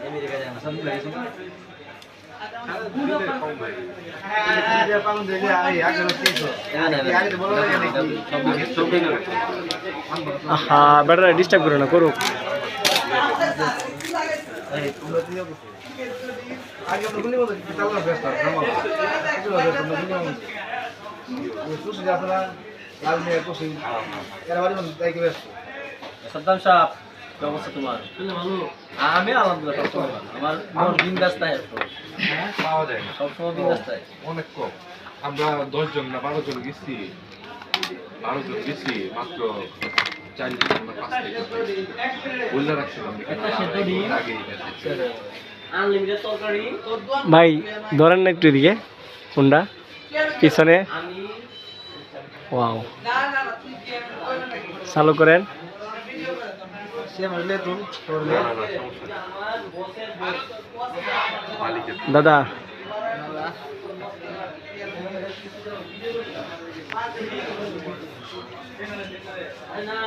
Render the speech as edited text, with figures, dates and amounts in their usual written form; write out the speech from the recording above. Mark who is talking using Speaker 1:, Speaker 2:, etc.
Speaker 1: America যায় না সব লাগে
Speaker 2: হ্যাঁ বেটারা ডিস্টার্ব করো না করুক
Speaker 1: সদ্দাম সাহেব কি অবস্থা তোমার আমি আলহামদুলিল্লাহ সবসময় ভালো। আমার মন বিন্দাস থাকে
Speaker 3: পাওয়া যায় না
Speaker 1: সবসময় বিন্দাস থাকে
Speaker 3: অনেক কম আমরা 10 জন না 12 জন গেছি 12 জন গেছি মাত্র 4 জন আমরা 5 থেকে বললে রাখছিলাম
Speaker 1: একটা সেদ্ধ ডিম
Speaker 3: আগে
Speaker 1: আনলিমিটেড তরকারি
Speaker 2: ভাই ধরেন না একটু এদিকে কোনটা পিছনে
Speaker 1: আমি
Speaker 2: ওয়াও চালু করেন
Speaker 1: সে মারলে তুমি আমার বসের
Speaker 3: মালিকের
Speaker 2: দাদা
Speaker 1: না